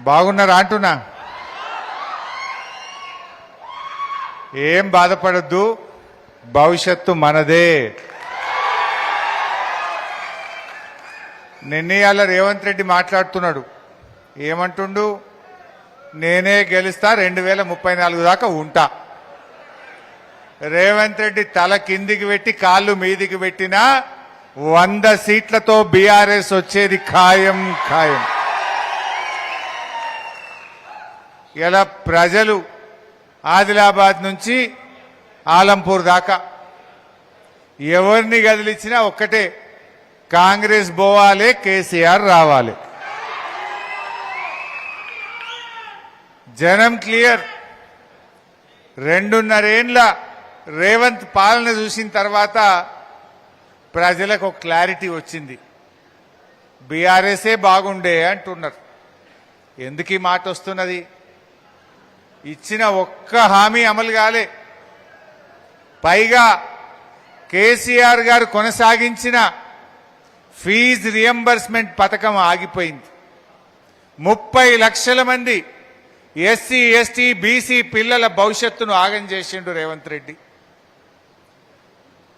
బాగున్నారా అంటున్నా. ఏం బాధపడద్దు, భవిష్యత్తు మనదే. నిన్నయాల రేవంత్ రెడ్డి మాట్లాడుతున్నాడు. ఏమంటుండు? నేనే గెలుస్తా, 2034 దాకా ఉంటా. రేవంత్ రెడ్డి తల కిందికి పెట్టి కాళ్ళు మీదికి పెట్టినా 100 సీట్లతో బీఆర్ఎస్ వచ్చేది ఖాయం ఖాయం. ఇలా ప్రజలు ఆదిలాబాద్ నుంచి ఆలంపూర్ దాకా ఎవరిని కదిలిచ్చినా ఒక్కటే, కాంగ్రెస్ పోవాలి, కేసీఆర్ రావాలి. జనం క్లియర్. 2.5 ఏండ్ల రేవంత్ పాలన చూసిన తర్వాత ప్రజలకు ఒక క్లారిటీ వచ్చింది. బీఆర్ఎస్ఏ బాగుండే అంటున్నారు. ఎందుకు ఈ మాట వస్తున్నది? ఇచ్చిన ఒక్క హామీ అమలు కాలే. పైగా కేసీఆర్ గారు కొనసాగించిన ఫీజు రియంబర్స్మెంట్ పథకం ఆగిపోయింది. 30 లక్షల మంది ఎస్సీ, ఎస్టీ, బీసీ పిల్లల భవిష్యత్తును ఆగం చేసిండు రేవంత్ రెడ్డి.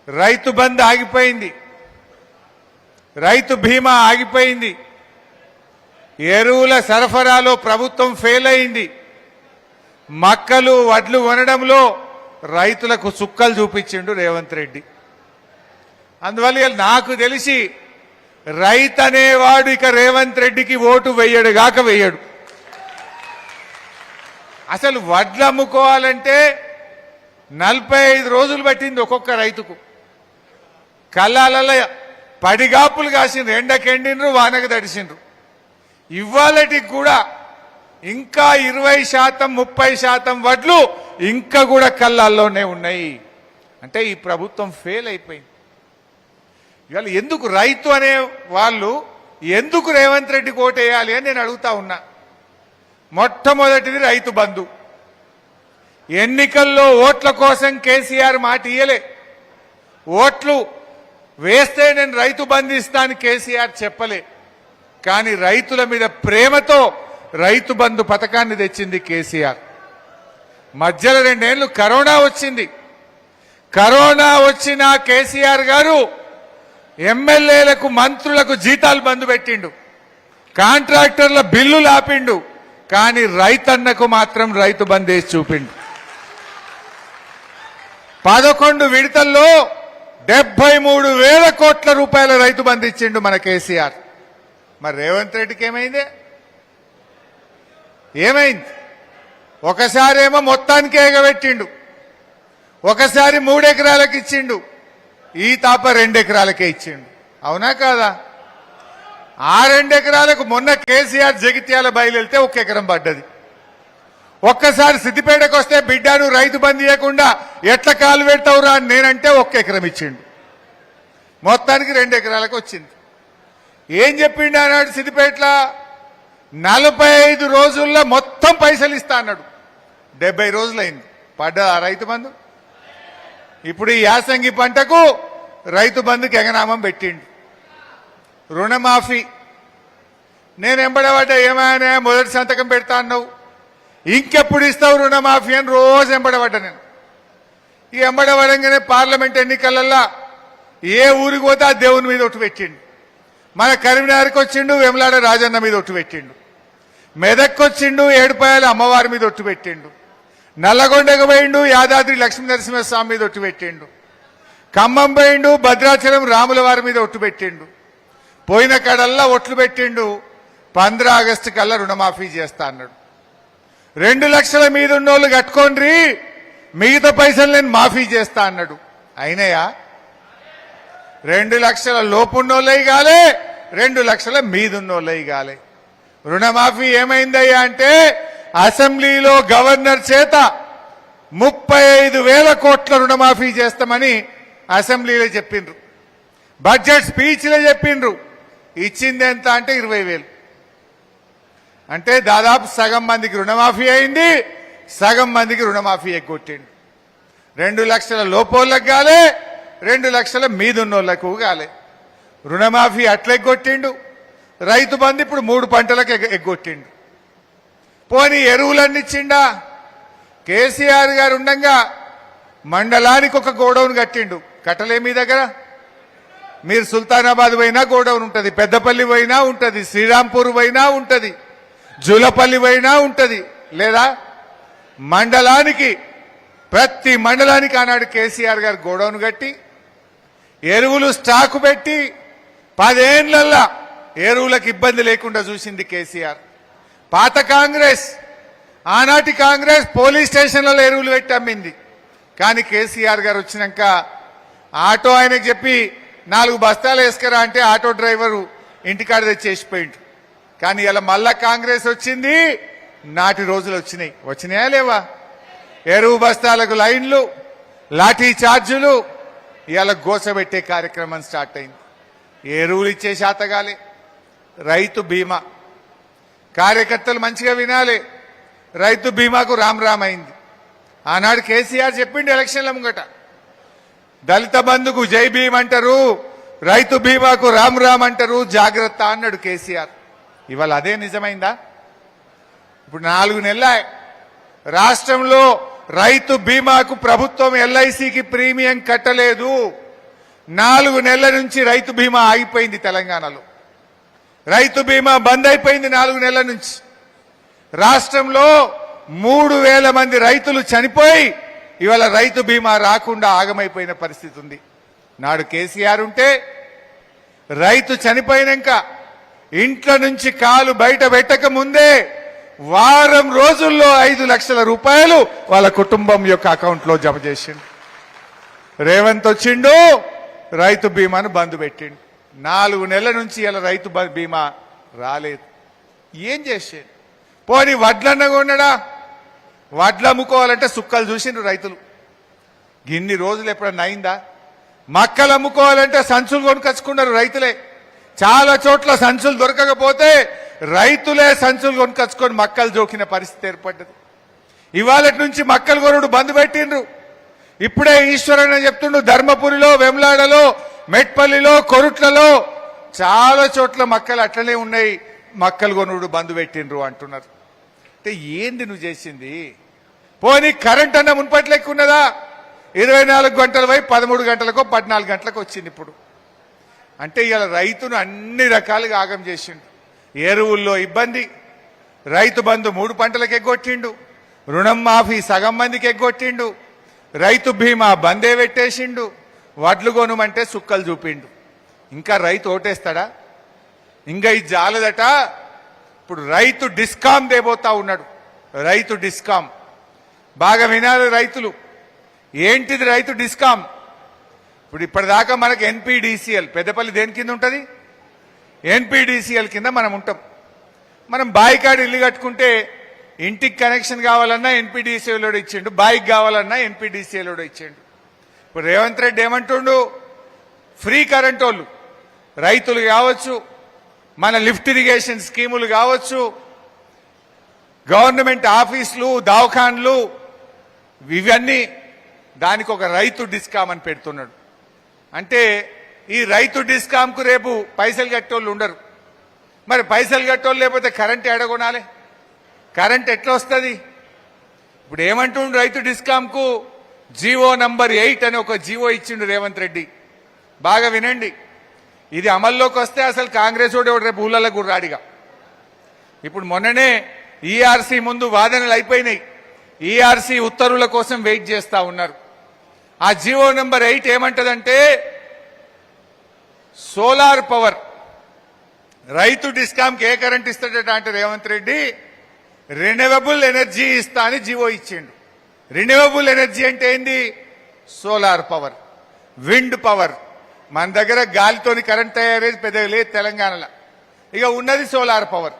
రైతు బంద్ ఆగిపోయింది, రైతు బీమా ఆగిపోయింది, ఎరువుల సరఫరాలో ప్రభుత్వం ఫెయిల్ అయింది, మక్కలు వడ్లు కొనడంలో రైతులకు చుక్కలు చూపించిండు రేవంత్ రెడ్డి. అందువల్ల నాకు తెలిసి రైతు అనేవాడు ఇక రేవంత్ రెడ్డికి ఓటు వెయ్యడు గాక వెయ్యడు. అసలు వడ్లు అమ్ముకోవాలంటే 45 రోజులు పట్టింది ఒక్కొక్క రైతుకు. కళ్ళాలలో పడిగాపులు కాసిండ్రు, ఎండకెండినరు, వానకు తడిసిండ్రు. ఇవాళటికి కూడా ఇంకా 20%, 30% వడ్లు ఇంకా కూడా కళ్ళాల్లోనే ఉన్నాయి. అంటే ఈ ప్రభుత్వం ఫెయిల్ అయిపోయింది. ఇవాళ ఎందుకు రైతు అనే వాళ్ళు ఎందుకు రేవంత్ రెడ్డికి ఓటేయాలి అని నేను అడుగుతా ఉన్నా. మొట్టమొదటిది రైతు బంధు. ఎన్నికల్లో ఓట్ల కోసం కేసీఆర్ మాట ఇయ్యలే. ఓట్లు వేస్తే నేను రైతు బంధు ఇస్తాను కేసీఆర్ చెప్పలే. కానీ రైతుల మీద ప్రేమతో రైతు బంధు పథకాన్ని తెచ్చింది కేసీఆర్. మధ్యలో 2 ఏళ్లు కరోనా వచ్చింది. కరోనా వచ్చిన కేసీఆర్ గారు ఎమ్మెల్యేలకు, మంత్రులకు జీతాలు బంధు పెట్టిండు, కాంట్రాక్టర్ల బిల్లులు ఆపిండు. కానీ రైతన్నకు మాత్రం రైతు బంధు వేసి చూపిండు. 11 విడతల్లో 73,000 కోట్ల రూపాయల రైతు బంధు ఇచ్చిండు మన కేసీఆర్. మరి రేవంత్ రెడ్డికి ఏమైంది? ఒకసారేమో మొత్తానికే ఎగబెట్టిండు, ఒకసారి 3 ఎకరాలకు ఇచ్చిండు, ఈ తాప 2 ఎకరాలకే ఇచ్చిండు. అవునా కాదా? ఆ 2 ఎకరాలకు మొన్న కేసీఆర్ జగిత్యాల బయలుదేరితే 1 ఎకరం పడ్డది. ఒక్కసారి సిద్దిపేటకు వస్తే బిడ్డను రైతు బంధు ఇవ్వకుండా ఎట్లా కాలు పెడతావురా అని నేనంటే 1 ఎకరం ఇచ్చిండు. మొత్తానికి 2 ఎకరాలకు వచ్చింది. ఏం చెప్పిండు అన్నాడు? సిద్దిపేటలో 45 రోజుల్లో మొత్తం పైసలు ఇస్తా అన్నాడు. 70 రోజులైంది, పడ్డా రైతు బంధు. ఇప్పుడు ఈ యాసంగి పంటకు రైతు బంధుకి ఎగనామం పెట్టిండు. రుణమాఫీ నేను ఎంబడబడ్డా. ఏమైనా మొదటి సంతకం పెడతా అన్నావు, ఇంకెప్పుడు ఇస్తావు రుణమాఫీ అని రోజు ఎంబడబడ్డా నేను. ఈ ఎంబడబడంగానే పార్లమెంట్ ఎన్నికలల్లా ఏ ఊరికి పోతే ఆ దేవుని మీద ఒట్టు పెట్టిండు. మన కరీంనగర్కి వచ్చిండు, వెమలాడ రాజన్న మీద ఒట్టు పెట్టిండు. మెదక్కి వచ్చిండు, ఏడుపాయల అమ్మవారి మీద ఒట్టు పెట్టిండు. నల్లగొండకు పోయిండు, యాదాద్రి లక్ష్మీ నరసింహస్వామి మీద ఒట్టు పెట్టిండు. ఖమ్మం పోయిండు, భద్రాచలం రాముల వారి మీద ఒట్టు పెట్టిండు. పోయిన కాడల్లా ఒట్లు పెట్టిండు. 15 ఆగస్టు కల్లా రుణమాఫీ చేస్తా అన్నాడు. 2 లక్షల మీద ఉన్నోళ్ళు కట్టుకోండి, మిగతా పైసలు నేను మాఫీ చేస్తా అన్నాడు. అయినాయా? 2 లక్షల లోపున్నోళ్ళయి కాలే, 2 లక్షల మీదున్నోళ్ళయి కాలే. రుణమాఫీ ఏమైందయ్యా అంటే అసెంబ్లీలో గవర్నర్ చేత 35,000 కోట్ల రుణమాఫీ చేస్తామని అసెంబ్లీలో చెప్పిండ్రు. బడ్జెట్ స్పీచ్లో చెప్పిండ్రు. ఇచ్చింది ఎంత అంటే 20,000. అంటే దాదాపు సగం మందికి రుణమాఫీ అయింది, సగం మందికి రుణమాఫీ ఎగ్గొట్టిండు. 2 లక్షల లోపోళ్ళకు కాలే, 2 లక్షల మీదున్నోళ్లకు కాలే. రుణమాఫీ అట్లా ఎగ్గొట్టిండు. రైతు బంధు ఇప్పుడు 3 పంటలకు ఎగ్గొట్టిండు. పోనీ ఎరువులన్నీ ఇచ్చిండా? కేసీఆర్ గారు ఉండంగా మండలానికి ఒక గోడౌన్ కట్టిండు. కట్టలే మీ దగ్గర? మీరు సుల్తానాబాద్ పోయినా గోడౌన్ ఉంటుంది, పెద్దపల్లి పోయినా ఉంటుంది, శ్రీరాంపూర్ పోయినా ఉంటుంది, జూలపల్లి పోయినా ఉంటుంది లేదా? మండలానికి, ప్రతి మండలానికి ఆనాడు కేసీఆర్ గారు గోడౌన్ కట్టి ఎరువులు స్టాకు పెట్టి 10 ఏళ్లల్లా ఎరువులకు ఇబ్బంది లేకుండా చూసింది కేసీఆర్. పాత కాంగ్రెస్, ఆనాటి కాంగ్రెస్ పోలీస్ స్టేషన్లలో ఎరువులు పెట్టి అమ్మింది. కానీ కేసీఆర్ గారు వచ్చినాక ఆటో ఆయనకు చెప్పి 4 బస్తాలు వేసుకురా అంటే ఆటో డ్రైవరు ఇంటికాడ తెచ్చేసిపోయిండు. కానీ ఇలా మళ్ళా కాంగ్రెస్ వచ్చింది, నాటి రోజులు వచ్చినాయా లేవా? ఎరువు బస్తాలకు లైన్లు, లాఠీ ఛార్జీలు, ఇలా గోసబెట్టే కార్యక్రమం స్టార్ట్ అయింది. ఎరువులు ఇచ్చే శాతగాలే. రైతు బీమా కార్యకర్తలు మంచిగా వినాలి. రైతు బీమాకు రామ్ అయింది. ఆనాడు కేసీఆర్ చెప్పిండు ఎలక్షన్ల ముంగట, దళిత బంధుకు జై భీమ్ అంటారు, రైతు బీమాకు రామ్ అంటారు, జాగ్రత్త అన్నాడు కేసీఆర్. ఇవాళ అదే నిజమైందా? ఇప్పుడు 4 నెలల రాష్ట్రంలో రైతు బీమాకు ప్రభుత్వం ఎల్ఐసికి ప్రీమియం కట్టలేదు. 4 నెలల నుంచి రైతు బీమా ఆగిపోయింది. తెలంగాణలో రైతు బీమా బంద్ అయిపోయింది 4 నెలల నుంచి. రాష్ట్రంలో 3,000 మంది రైతులు చనిపోయి ఇవాళ రైతు బీమా రాకుండా ఆగమైపోయిన పరిస్థితి ఉంది. నాడు కేసీఆర్ ఉంటే రైతు చనిపోయినాక ఇంట్లో నుంచి కాలు బయట పెట్టక ముందే వారం రోజుల్లో 5 లక్షల రూపాయలు వాళ్ళ కుటుంబం యొక్క అకౌంట్లో జమ చేసిండు. రేవంత్ వచ్చిండు, రైతు బీమాను బంద్ పెట్టిండు. 4 నెలల నుంచి ఇలా రైతు బీమా రాలేదు. ఏం చేసేది? పోనీ వడ్లన్న కొన్నాడా? వడ్లు అమ్ముకోవాలంటే సుక్కలు చూసిండ్రు రైతులు. గిన్ని రోజులు ఎప్పుడన్నా అయిందా? మక్కలు అమ్ముకోవాలంటే సంచులు కొనుకొచ్చుకున్నారు రైతులే. చాలా చోట్ల సంచులు దొరకకపోతే రైతులే సంచులు కొనుకొచ్చుకొని మక్కలు జోకిన పరిస్థితి ఏర్పడ్డది. ఇవాళ నుంచి మక్కలు కొనుడు బంద్ పెట్టిండ్రు. ఇప్పుడే ఈశ్వరన్న చెప్తుండు, ధర్మపురిలో, వెమ్లాడలో, మెట్పల్లిలో, కొరుట్లలో చాలా చోట్ల మక్కలు అట్లనే ఉన్నాయి, మక్కలు కొనుడు బంద్ పెట్టిండ్రు అంటున్నారు. అంటే ఏంది నువ్వు చేసింది? పోనీ కరెంట్ అన్న మున్పటి లెక్క ఉన్నదా? 24 గంటల వై 13 గంటలకో 14 గంటలకు వచ్చింది ఇప్పుడు. అంటే ఇవాళ రైతును అన్ని రకాలుగా ఆగం చేసిండు. ఎరువుల్లో ఇబ్బంది, రైతు బంధు 3 పంటలకు ఎగ్గొట్టిండు, రుణం మాఫీ సగం మందికి ఎగ్గొట్టిండు, రైతు బీమా బందే పెట్టేసిండు, వడ్లు కొనుమంటే సుక్కలు చూపిండు. ఇంకా రైతు ఓటేస్తాడా? ఇంకా ఇది జాలదట. ఇప్పుడు రైతు డిస్కాం దేబోతా ఉన్నాడు. రైతు డిస్కాం బాగా వినాలి రైతులు. ఏంటిది రైతు డిస్కాం? ఇప్పుడు ఇప్పటిదాకా మనకు ఎన్పీడీసీఎల్, పెద్దపల్లి దేని కింద ఉంటుంది? ఎన్పీడీసీఎల్ కింద మనం ఉంటాం. మనం బాయికాడు ఇల్లు కట్టుకుంటే ఇంటికి కనెక్షన్ కావాలన్నా ఎన్పీడీసీఎల్ ఇచ్చిండు, బాయికి కావాలన్నా ఎన్పీడీసీఎల్ ఇచ్చిండు. ఇప్పుడు రేవంత్ రెడ్డి ఏమంటుండు? ఫ్రీ కరెంట్ వాళ్ళు రైతులు కావచ్చు, మన లిఫ్ట్ ఇరిగేషన్ స్కీములు కావచ్చు, గవర్నమెంట్ ఆఫీసులు, దవాఖాన్లు, ఇవన్నీ దానికి ఒక రైతు డిస్కామ్ అని పెడుతున్నాడు. అంటే ఈ రైతు డిస్కామ్కు రేపు పైసలు కట్టేవాళ్ళు ఉండరు. మరి పైసలు కట్టేవాళ్ళు లేకపోతే కరెంట్ ఎడగొనాలి? కరెంట్ ఎట్లా వస్తుంది? ఇప్పుడు ఏమంటుండు? రైతు డిస్కామ్కు జీవో నంబర్ 8 అని ఒక జీవో ఇచ్చిండు రేవంత్ రెడ్డి. బాగా వినండి, ఇది అమల్లోకి వస్తే అసలు కాంగ్రెస్ వాడు రేపు ఊళ్ళలో కూడా రాడిగా. ఇప్పుడు మొన్ననే ఈఆర్సీ ముందు వాదనలు అయిపోయినాయి. ఈఆర్సీ ఉత్తర్వుల కోసం వెయిట్ చేస్తా ఉన్నారు. ఆ జీవో నెంబర్ 8 ఏమంటదంటే, సోలార్ పవర్ రైతు డిస్కామ్కి ఏ కరెంట్ ఇస్తాడట అంటే రేవంత్ రెడ్డి రెన్యూవబుల్ ఎనర్జీ ఇస్తా అని జీవో ఇచ్చిండు. రెన్యూవబుల్ ఎనర్జీ అంటే ఏంది? Solar power, wind power. మన దగ్గర గాలితోని కరెంట్ తయారేది పెద్దగా లేదు తెలంగాణలో. ఇక ఉన్నది సోలార్ పవర్.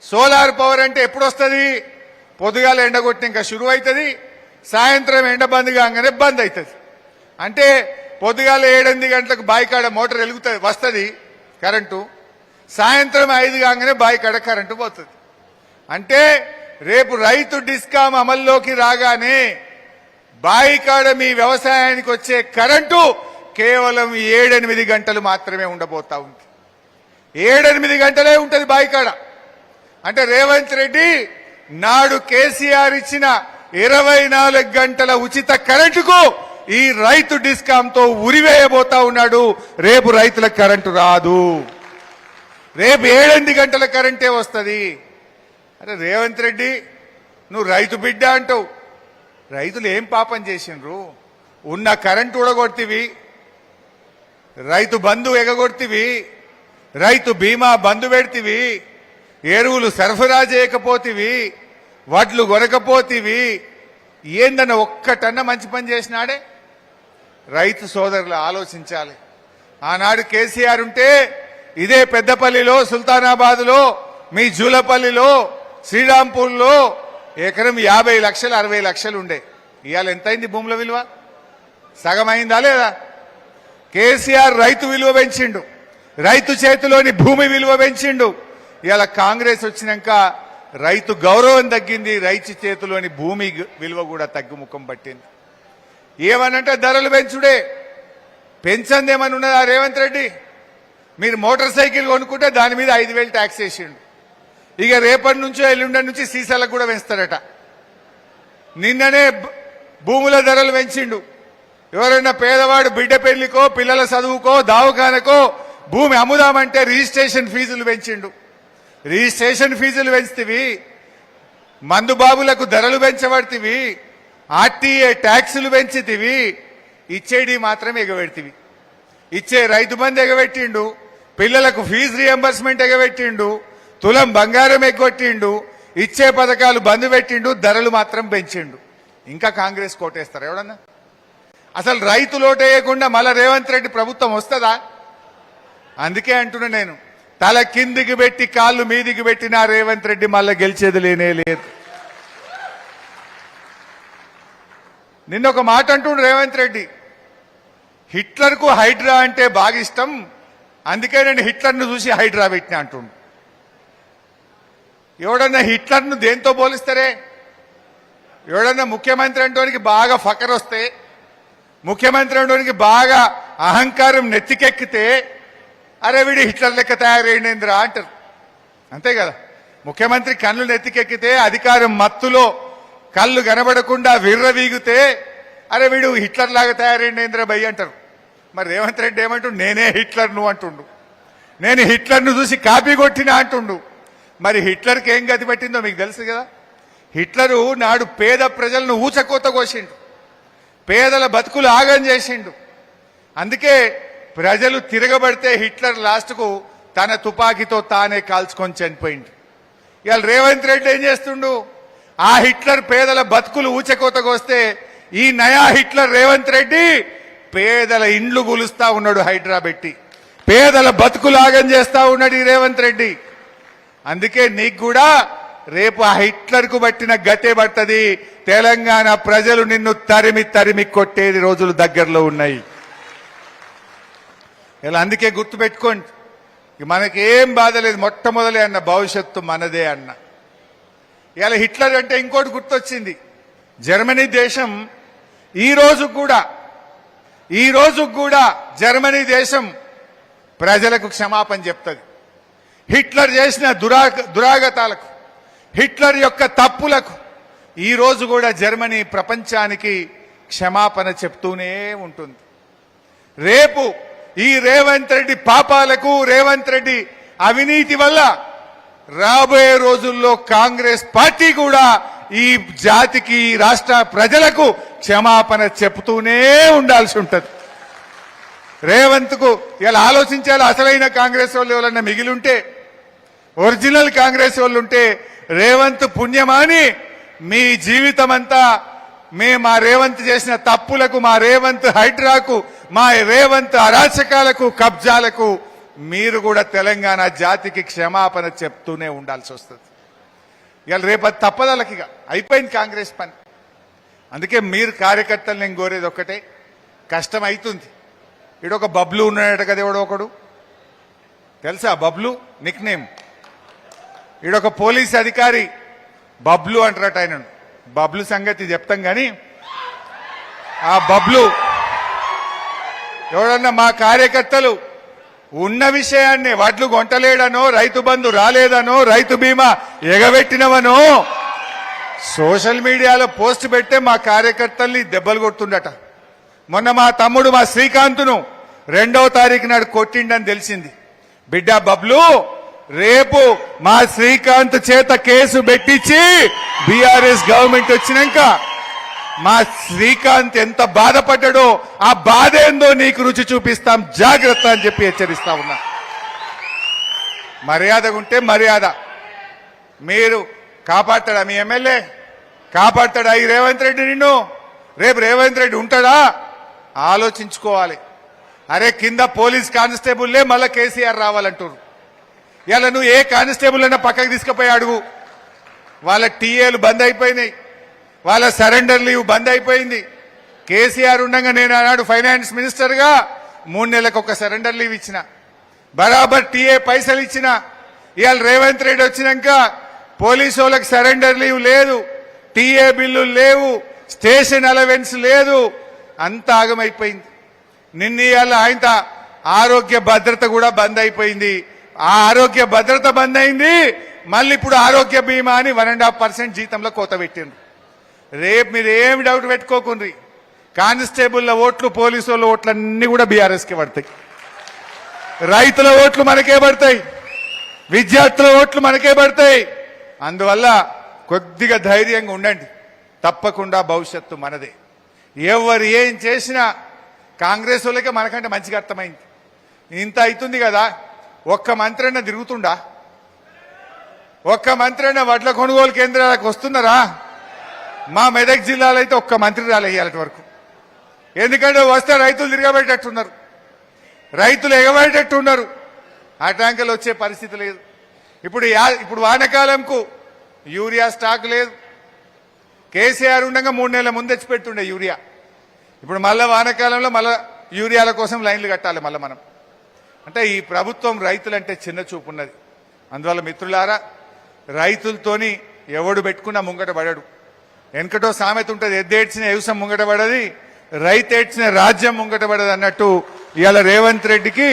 సోలార్ పవర్ అంటే ఎప్పుడు వస్తుంది? పొద్దుగాల ఎండగొట్టి ఇంకా షురు అవుతుంది, సాయంత్రం ఎండ బంద్ కాగానే బంద్ అవుతుంది. అంటే పొద్దుగాల 7-8 గంటలకు బాయికాడ మోటార్ వెలుగుతుంది, వస్తుంది కరెంటు, సాయంత్రం 5 కాగానే బాయికాడ కరెంటు పోతుంది. అంటే రేపు రైతు డిస్కామ్ అమల్లోకి రాగానే బాయికాడ మీ వ్యవసాయానికి వచ్చే కరెంటు కేవలం 7-8 గంటలు మాత్రమే ఉండబోతా ఉంది. 7-8 గంటలే ఉంటుంది బాయికాడ. అంటే రేవంత్ రెడ్డి నాడు కేసీఆర్ ఇచ్చిన 24 గంటల ఉచిత కరెంటుకు ఈ రైతు డిస్కాంతో ఉరివేయబోతా ఉన్నాడు. రేపు రైతులకు కరెంటు రాదు, రేపు 7 గంటల కరెంటే వస్తుంది. అరే రేవంత్ రెడ్డి, నువ్వు రైతు బిడ్డ అంటావు. రైతులు ఏం పాపం చేసిండ్రు? ఉన్న కరెంటు ఉడగొడితివి, రైతు బంధు ఎగగొడితివి, రైతు బీమా బంధు పెడితివి, ఎరువులు సరఫరా చేయకపోతివి, వడ్లు కొనకపోతివి. ఏందన్న ఒక్కటన్నా మంచి పని చేసినాడే? రైతు సోదరులు ఆలోచించాలి. ఆనాడు కేసీఆర్ ఉంటే ఇదే పెద్దపల్లిలో, సుల్తానాబాద్లో, మీ జూలపల్లిలో, శ్రీరాంపూర్లో ఎకరం 50 లక్షలు 60 లక్షలు ఉండే. ఇవాళ ఎంతైంది భూముల విలువ? సగం అయిందా లేదా? కేసీఆర్ రైతు విలువ పెంచిండు, రైతు చేతిలోని భూమి విలువ పెంచిండు. ఇవాళ కాంగ్రెస్ వచ్చినాక రైతు గౌరవం తగ్గింది, రైతు చేతిలోని భూమి విలువ కూడా తగ్గుముఖం పట్టింది. ఏమనంటే ధరలు పెంచుడే. పెంచంది ఏమని ఉన్నదా రేవంత్ రెడ్డి? మీరు మోటార్ సైకిల్ కొనుక్కుంటే దాని మీద 5,000 ట్యాక్స్ వేసిండు. ఇక రేపటి నుంచో ఎల్లుండి నుంచి సీసాలకు కూడా పెంచుతారట. నిన్ననే భూముల ధరలు పెంచిండు. ఎవరైనా పేదవాడు బిడ్డ పెళ్లికో, పిల్లల చదువుకో, దావఖానకో భూమి అమ్ముదామంటే రిజిస్ట్రేషన్ ఫీజులు పెంచిండు. రిజిస్ట్రేషన్ ఫీజులు పెంచుతీవి, మందుబాబులకు ధరలు పెంచబడితివి, ఆర్టీఏ ట్యాక్సులు పెంచితివి, ఇచ్చేది మాత్రం ఎగబెడితివి. ఇచ్చే రైతు బంధు ఎగబెట్టిండు, పిల్లలకు ఫీజు రియంబర్స్మెంట్ ఎగబెట్టిండు, తులం బంగారం ఎగ్గొట్టిండు, ఇచ్చే పథకాలు బంద్ పెట్టిండు, ధరలు మాత్రం పెంచిండు. ఇంకా కాంగ్రెస్ కోటేస్తారు ఎవడన్నా? అసలు రైతులు ఓటేయకుండా మళ్ళా రేవంత్ రెడ్డి ప్రభుత్వం వస్తుందా? అందుకే అంటున్నా నేను, తల కిందికి పెట్టి కాళ్ళు మీదికి పెట్టినా రేవంత్ రెడ్డి మళ్ళా గెలిచేది లేనే లేదు. నిన్న ఒక మాట అంటుండు రేవంత్ రెడ్డి, హిట్లర్కు హైడ్రా అంటే బాగా ఇష్టం, అందుకే నేను హిట్లర్ను చూసి హైడ్రా పెట్టినా అంటుండు. ఎవడన్నా హిట్లర్ను దేంతో పోలిస్తారే? ఎవడన్నా ముఖ్యమంత్రి అంటోనికి బాగా ఫకర్ వస్తే, ముఖ్యమంత్రి అంటోనికి బాగా అహంకారం నెత్తికెక్కితే, అరే వీడి హిట్లర్ లెక్క తయారైందిరా అంటారు. అంతే కదా? ముఖ్యమంత్రి కళ్ళు నెత్తికెక్కితే, అధికారం మత్తులో కళ్ళు కనబడకుండా విర్రవీగితే, అరే వీడు హిట్లర్ లాగా తయారైందిరా భయ్ అంటారు. మరి రేవంత్ రెడ్డి ఏమంటుండు? నేనే హిట్లర్ నువ్వు అంటుండు. నేను హిట్లర్ను చూసి కాపీ కొట్టినా అంటుండు. మరి హిట్లర్కి ఏం గతి పెట్టిందో మీకు తెలుసు కదా. హిట్లరు నాడు పేద ప్రజలను ఊచకోత కోసిండు, పేదల బతుకులు ఆగం చేసిండు. అందుకే ప్రజలు తిరగబడితే హిట్లర్ లాస్ట్కు తన తుపాకీతో తానే కాల్చుకొని చనిపోయిండు. ఇవాళ రేవంత్ రెడ్డి ఏం చేస్తుండు? ఆ హిట్లర్ పేదల బతుకులు ఊచకోతకొస్తే ఈ నయా హిట్లర్ రేవంత్ రెడ్డి పేదల ఇండ్లు గులుస్తా ఉన్నాడు హైడ్రా పెట్టి, పేదల బతుకులు ఆగం చేస్తా ఉన్నాడు ఈ రేవంత్ రెడ్డి. అందుకే నీకు కూడా రేపు ఆ హిట్లర్ కు బట్టిన గతే పడుతుంది. తెలంగాణ ప్రజలు నిన్ను తరిమి తరిమి కొట్టేది రోజులు దగ్గరలో ఉన్నాయి. ఇలా అందుకే గుర్తుపెట్టుకోండి, మనకేం బాధ లేదు, మొట్టమొదలే అన్న భవిష్యత్తు మనదే అన్న. ఇలా హిట్లర్ అంటే ఇంకోటి గుర్తొచ్చింది. జర్మనీ దేశం ఈ రోజు కూడా జర్మనీ దేశం ప్రజలకు క్షమాపణ చెప్తుంది. హిట్లర్ చేసిన దురాగతాలకు, హిట్లర్ యొక్క తప్పులకు ఈ రోజు కూడా జర్మనీ ప్రపంచానికి క్షమాపణ చెప్తూనే ఉంటుంది. రేపు ఈ రేవంత్ రెడ్డి పాపాలకు, రేవంత్ రెడ్డి అవినీతి వల్ల రాబోయే రోజుల్లో కాంగ్రెస్ పార్టీ కూడా ఈ జాతికి, ఈ రాష్ట్ర ప్రజలకు క్షమాపణ చెప్తూనే ఉండాల్సి ఉంటుంది. రేవంత్ కు ఇలా ఆలోచించాలి. అసలైన కాంగ్రెస్ వాళ్ళు ఎవరన్నా మిగిలి ఉంటే, ఒరిజినల్ కాంగ్రెస్ వాళ్ళు ఉంటే, రేవంత్ పుణ్యమాని మీ జీవితం అంతా మా రేవంత్ చేసిన తప్పులకు, మా రేవంత్ హైడ్రాకు, మా రేవంత్ అరాచకాలకు, కబ్జాలకు మీరు కూడా తెలంగాణ జాతికి క్షమాపణ చెప్తూనే ఉండాల్సి వస్తుంది. ఇవాళ రేపటి తప్పదలకిగా అయిపోయింది కాంగ్రెస్ పని. అందుకే మీరు కార్యకర్తలు నేను కోరేది ఒక్కటే, కష్టం అవుతుంది. ఈడొక బబ్లు ఉన్నాడట కదా, ఎవడో ఒకడు తెలుసా? Bablu nickname. ఈడొక పోలీస్ అధికారి బబ్లు అంటారట ఆయనను. బబ్లు సంగతి చెప్తాం కానీ, ఆ బబ్లు ఎవడన్నా మా కార్యకర్తలు ఉన్న విషయాన్ని, వడ్లు కొంటలేడనో, రైతు బంధు రాలేదనో, రైతు బీమా ఎగబెట్టినవనో సోషల్ మీడియాలో పోస్ట్ పెట్టే మా కార్యకర్తల్ని దెబ్బలు కొడుతుండట. మొన్న మా తమ్ముడు మా శ్రీకాంత్ను 2వ తారీఖు నాడు కొట్టిండని తెలిసింది. బిడ్డ బబ్లు, రేపు మా శ్రీకాంత్ చేత కేసు పెట్టించి బీఆర్ఎస్ గవర్నమెంట్ వచ్చినాక మా శ్రీకాంత్ ఎంత బాధపడ్డాడో ఆ బాధ ఏందో నీకు రుచి చూపిస్తాం, జాగ్రత్త అని చెప్పి హెచ్చరిస్తా ఉన్నా. మర్యాదగా ఉంటే మర్యాద. మీరు కాపాడతాడా? మీ ఎమ్మెల్యే కాపాడతాడా ఈ రేవంత్ రెడ్డి నిన్ను? రేపు రేవంత్ రెడ్డి ఉంటాడా? ఆలోచించుకోవాలి. అరే కింద పోలీస్ కానిస్టేబుల్లే మళ్ళా కేసీఆర్ రావాలంటారు. ఇలా నువ్వు ఏ కానిస్టేబుల్ అయినా పక్కకు తీసుకుపోయి అడుగు. వాళ్ళ టీఏలు బంద్ అయిపోయినాయి, వాళ్ళ సరెండర్ లీవ్ బంద్ అయిపోయింది. కేసీఆర్ ఉండగా నేను ఆనాడు ఫైనాన్స్ మినిస్టర్గా 3 నెలలకు ఒక సరెండర్ లీవ్ ఇచ్చిన, బరాబర్ టీఏ పైసలు ఇచ్చిన. ఇవాళ రేవంత్ రెడ్డి వచ్చినాక పోలీసు వాళ్ళకి సరెండర్ లీవ్ లేదు, టీఏ బిల్లు లేవు, స్టేషన్ అలవెన్స్ లేదు, అంత ఆగమైపోయింది. నిన్న ఇవాళ ఆయన ఆరోగ్య భద్రత కూడా బంద్ అయిపోయింది. ఆ ఆరోగ్య భద్రత బంద్ అయింది. మళ్ళీ ఇప్పుడు ఆరోగ్య బీమా అని 1.5% జీతంలో కోత పెట్టిండ్రు. రేపు మీరు ఏమి డౌట్ పెట్టుకోకుండ్రి, కానిస్టేబుల్ల ఓట్లు పోలీసు వాళ్ళ ఓట్లు అన్ని కూడా బీఆర్ఎస్కి పడతాయి. రైతుల ఓట్లు మనకే పడతాయి, విద్యార్థుల ఓట్లు మనకే పడతాయి. అందువల్ల కొద్దిగా ధైర్యంగా ఉండండి. తప్పకుండా భవిష్యత్తు మనదే. ఎవరు ఏం చేసినా కాంగ్రెస్ వాళ్ళకే మనకంటే మంచిగా అర్థమైంది. ఇంత అవుతుంది కదా, ఒక్క మంత్రి అన్న తిరుగుతుండా? ఒక్క మంత్రి అన్న వడ్ల కొనుగోలు కేంద్రాలకు వస్తున్నారా? మా మెదక్ జిల్లాలో అయితే ఒక్క మంత్రి రాలేయాలటి వరకు. ఎందుకంటే వస్తే రైతులు తిరగబెట్టేట్టున్నారు, రైతులు ఎగబెట్టేట్టున్నారు. ఆటంకాలు వచ్చే పరిస్థితి లేదు. ఇప్పుడు వానకాలంకు యూరియా స్టాక్ లేదు. కేసీఆర్ ఉండగా 3 నెలల ముందు తెచ్చిపెట్టుండే యూరియా. ఇప్పుడు మళ్ళా వానకాలంలో మళ్ళా యూరియాల కోసం లైన్లు కట్టాలి మళ్ళీ మనం. అంటే ఈ ప్రభుత్వం రైతులంటే చిన్న చూపు ఉన్నది. అందువల్ల మిత్రులారా, రైతులతోని ఎవడు పెట్టుకున్నా ముంగట పడడు. వెనకటో సామెత ఉంటుంది, ఎద్దేడ్చిన వ్యవసాయం ముంగట పడది, రైతు ఏడ్చిన రాజ్యం ముంగట పడదు అన్నట్టు ఇవాళ రేవంత్ రెడ్డికి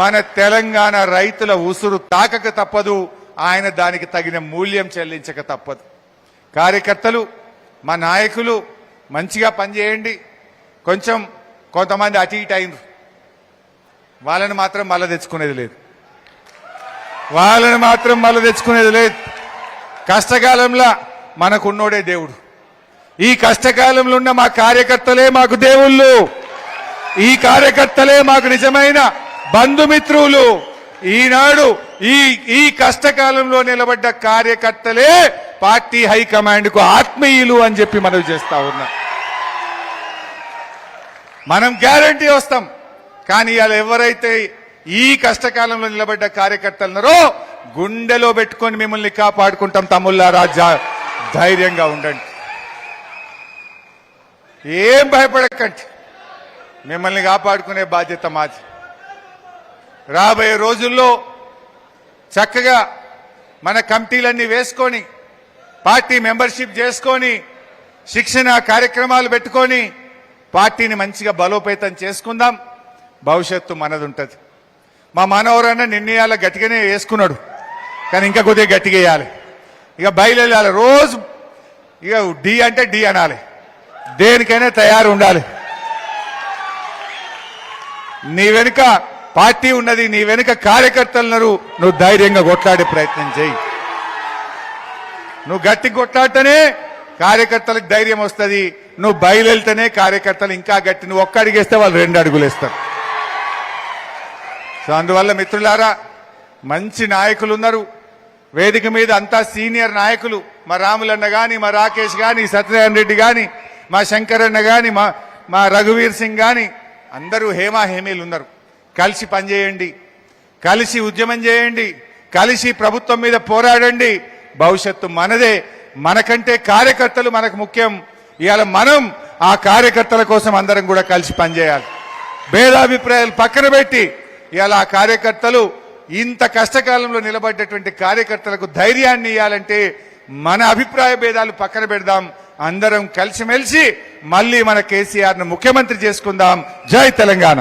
మన తెలంగాణ రైతుల ఉసురు తాకక తప్పదు. ఆయన దానికి తగిన మూల్యం చెల్లించక తప్పదు. కార్యకర్తలు, మా నాయకులు మంచిగా పనిచేయండి. కొంతమంది అటు ఇటు అయినరు, వాళ్ళని మాత్రం మళ్ళీ తెచ్చుకునేది లేదు. కష్టకాలంలో మనకున్నోడే దేవుడు. ఈ కష్టకాలంలో ఉన్న మా కార్యకర్తలే మాకు దేవుళ్ళు. ఈ కార్యకర్తలే మాకు నిజమైన బంధుమిత్రులు. ఈనాడు ఈ కష్టకాలంలో నిలబడ్డ కార్యకర్తలే పార్టీ హైకమాండ్ కు ఆత్మీయులు అని చెప్పి మనవి చేస్తా ఉన్నా. మనం గ్యారంటీ వస్తాం, కానీ ఇవాళ ఎవరైతే ఈ కష్టకాలంలో నిలబడ్డ కార్యకర్తలున్నారో గుండెలో పెట్టుకొని మిమ్మల్ని కాపాడుకుంటాం. తమ్ముళ్ళారా, ధైర్యంగా ఉండండి, ఏం భయపడకండి. మిమ్మల్ని కాపాడుకునే బాధ్యత మాది. రాబోయే రోజుల్లో చక్కగా మన కమిటీలన్నీ వేసుకొని, పార్టీ మెంబర్షిప్ చేసుకొని, శిక్షణ కార్యక్రమాలు పెట్టుకొని పార్టీని మంచిగా బలోపేతం చేసుకుందాం. భవిష్యత్తు మనది ఉంటుంది. మా మనవరన్న నిర్ణయాల గట్టిగానే వేసుకున్నాడు, కానీ ఇంకా కొద్దిగా గట్టిగా వేయాలి. ఇక బయలుదేరాలి. రోజు ఇక డి అంటే డి అనాలి, దేనికైనా తయారు ఉండాలి. నీ వెనుక పార్టీ ఉన్నది, నీ వెనుక కార్యకర్తలున్నారు. నువ్వు ధైర్యంగా కొట్లాడే ప్రయత్నం చేయి. నువ్వు గట్టి కొట్లాడితేనే కార్యకర్తలకు ధైర్యం వస్తుంది. నువ్వు బయలుదేరితేనే కార్యకర్తలు ఇంకా గట్టి. నువ్వు ఒక్క అడుగేస్తే వాళ్ళు 2 అడుగులు వేస్తారు. సో అందువల్ల మిత్రులారా, మంచి నాయకులు ఉన్నారు వేదిక మీద, అంతా సీనియర్ నాయకులు. మా రాములన్న గాని, మా రాకేష్ గాని, సత్యనారాయణ రెడ్డి గాని, మా శంకరన్న గాని, మా రఘువీర్ సింగ్ గాని, అందరూ హేమీలు ఉన్నారు. కలిసి పనిచేయండి, కలిసి ఉద్యమం చేయండి, కలిసి ప్రభుత్వం మీద పోరాడండి. భవిష్యత్తు మనదే. మనకంటే కార్యకర్తలు మనకు ముఖ్యం. ఇవాళ మనం ఆ కార్యకర్తల కోసం అందరం కూడా కలిసి పనిచేయాలి. భేదాభిప్రాయాలు పక్కన పెట్టి ఇవాళ ఆ కార్యకర్తలు, ఇంత కష్టకాలంలో నిలబడ్డటువంటి కార్యకర్తలకు ధైర్యాన్ని ఇవ్వాలంటే మన అభిప్రాయ భేదాలు పక్కన పెడదాం. అందరం కలిసిమెలిసి మళ్ళీ మన కేసీఆర్ ను ముఖ్యమంత్రి చేసుకుందాం. జై తెలంగాణ.